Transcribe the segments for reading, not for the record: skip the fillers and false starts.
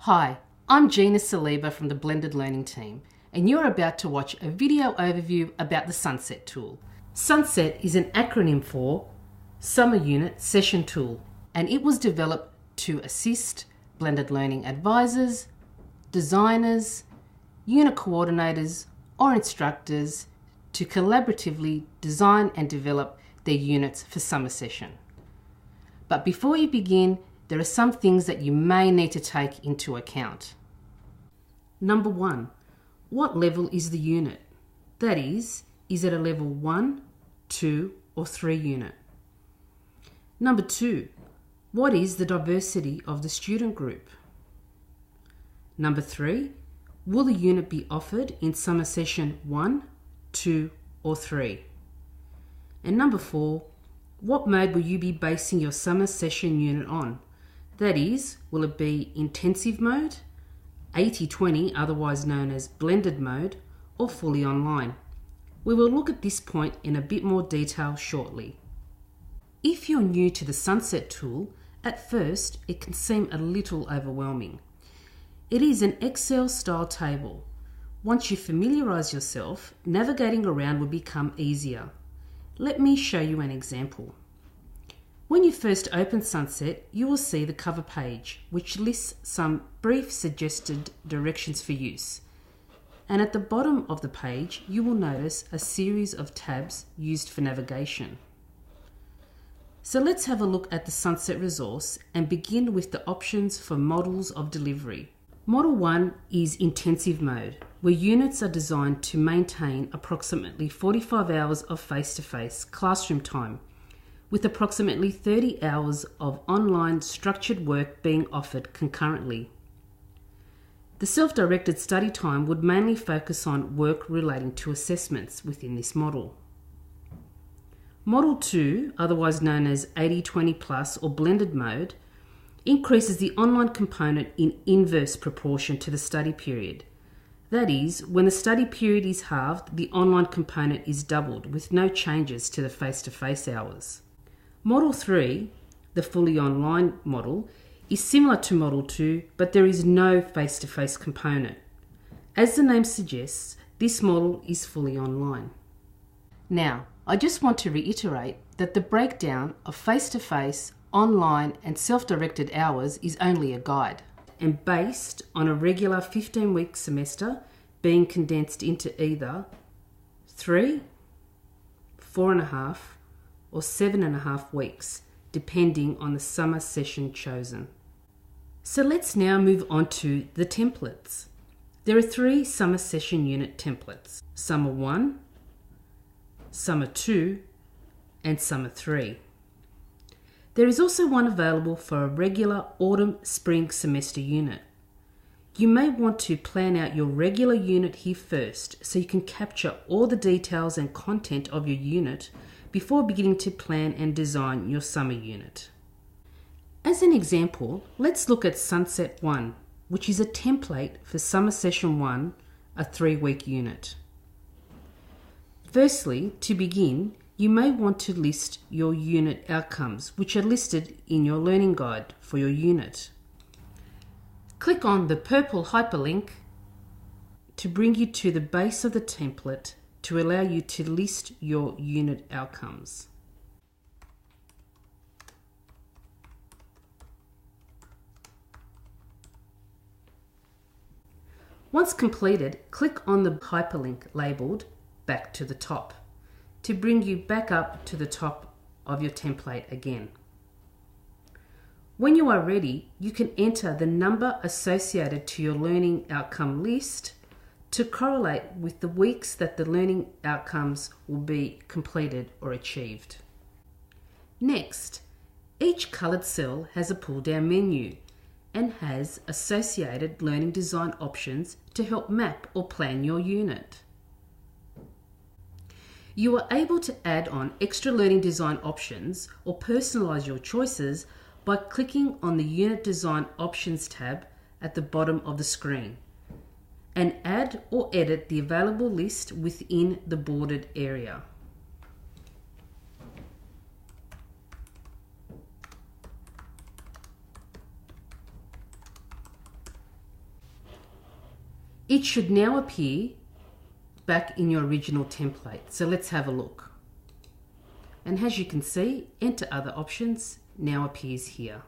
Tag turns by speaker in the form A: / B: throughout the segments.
A: Hi, I'm Gina Saliba from the Blended Learning team, and you're about to watch a video overview about the SUNSET tool. SUNSET is an acronym for Summer Unit Session Tool, and it was developed to assist blended learning advisors, designers, unit coordinators, or instructors to collaboratively design and develop their units for summer session. But before you begin, there are some things that you may need to take into account. Number 1, what level is the unit? That is it a level 1, 2, or 3 unit? Number 2, what is the diversity of the student group? Number 3, will the unit be offered in summer session 1, 2, or 3? And number 4, what mode will you be basing your summer session unit on? That is, will it be intensive mode, 80-20, otherwise known as blended mode, or fully online? We will look at this point in a bit more detail shortly. If you're new to the SUNSET tool, at first it can seem a little overwhelming. It is an Excel style table. Once you familiarise yourself, navigating around will become easier. Let me show you an example. When you first open SUNSET, you will see the cover page, which lists some brief suggested directions for use. And at the bottom of the page, you will notice a series of tabs used for navigation. So let's have a look at the SUNSET resource and begin with the options for models of delivery. Model 1 is intensive mode, where units are designed to maintain approximately 45 hours of face-to-face classroom time, with approximately 30 hours of online structured work being offered concurrently. The self-directed study time would mainly focus on work relating to assessments within this model. Model 2, otherwise known as 80-20 plus or blended mode, increases the online component in inverse proportion to the study period. That is, when the study period is halved, the online component is doubled with no changes to the face-to-face hours. Model 3, the fully online model, is similar to Model 2, but there is no face-to-face component. As the name suggests, this model is fully online. Now, I just want to reiterate that the breakdown of face-to-face, online and self-directed hours is only a guide, and based on a regular 15-week semester being condensed into either 3, 4.5, or 7.5 weeks, depending on the summer session chosen. So let's now move on to the templates. There are 3 summer session unit templates: Summer 1, Summer 2, and Summer 3. There is also one available for a regular autumn-spring semester unit. You may want to plan out your regular unit here first so you can capture all the details and content of your unit before beginning to plan and design your summer unit. As an example, let's look at SUNSET 1, which is a template for Summer Session 1, a 3-week unit. Firstly, to begin, you may want to list your unit outcomes, which are listed in your learning guide for your unit. Click on the purple hyperlink to bring you to the base of the template to allow you to list your unit outcomes. Once completed, click on the hyperlink labelled Back to the Top to bring you back up to the top of your template again. When you are ready, you can enter the number associated to your learning outcome list to correlate with the weeks that the learning outcomes will be completed or achieved. Next, each coloured cell has a pull-down menu and has associated learning design options to help map or plan your unit. You are able to add on extra learning design options or personalise your choices by clicking on the Unit Design Options tab at the bottom of the screen, and add or edit the available list within the bordered area. It should now appear back in your original template. So let's have a look. And as you can see, Enter Other Options now appears here.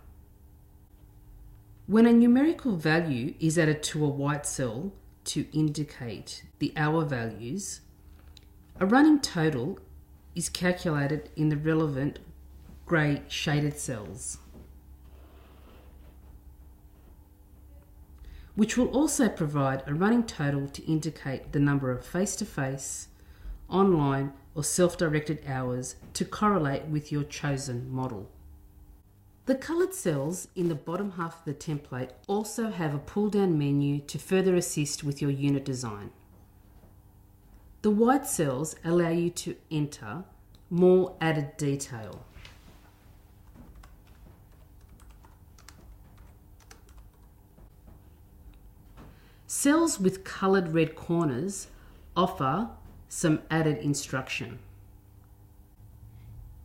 A: When a numerical value is added to a white cell to indicate the hour values, a running total is calculated in the relevant grey shaded cells, which will also provide a running total to indicate the number of face-to-face, online or self-directed hours to correlate with your chosen model. The coloured cells in the bottom half of the template also have a pull-down menu to further assist with your unit design. The white cells allow you to enter more added detail. Cells with coloured red corners offer some added instruction.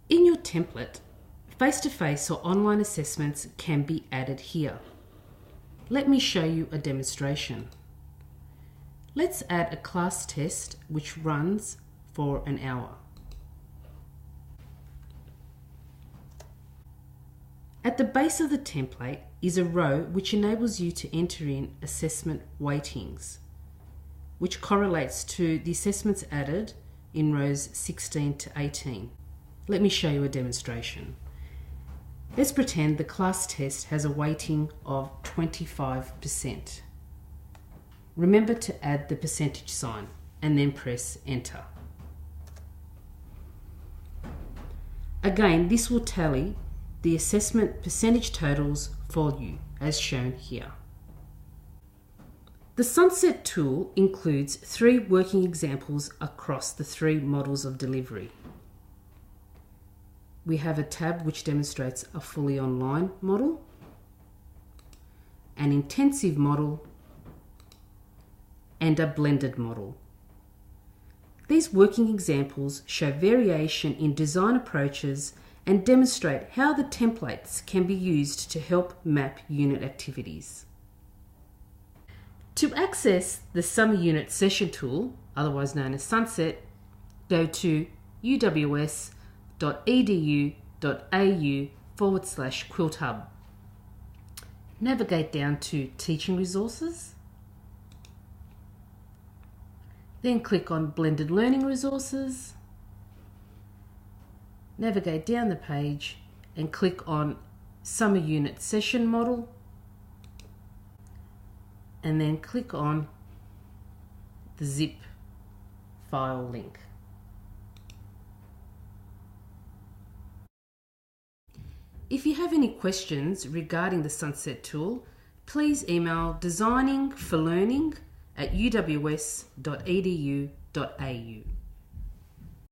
A: In your template, face-to-face or online assessments can be added here. Let me show you a demonstration. Let's add a class test which runs for an hour. At the base of the template is a row which enables you to enter in assessment weightings, which correlates to the assessments added in rows 16 to 18. Let me show you a demonstration. Let's pretend the class test has a weighting of 25%. Remember to add the percentage sign and then press Enter. Again, this will tally the assessment percentage totals for you, as shown here. The Sunset tool includes 3 working examples across the 3 models of delivery. We have a tab which demonstrates a fully online model, an intensive model, and a blended model. These working examples show variation in design approaches and demonstrate how the templates can be used to help map unit activities. To access the Summer Unit Session Tool, otherwise known as Sunset, go to uws.edu.au/QuiltHub. Navigate down to Teaching Resources, then click on Blended Learning Resources. Navigate down the page and click on Summer Unit Session Model, and then click on the zip file link. If you have any questions regarding the Sunset tool, please email designingforlearning@uws.edu.au.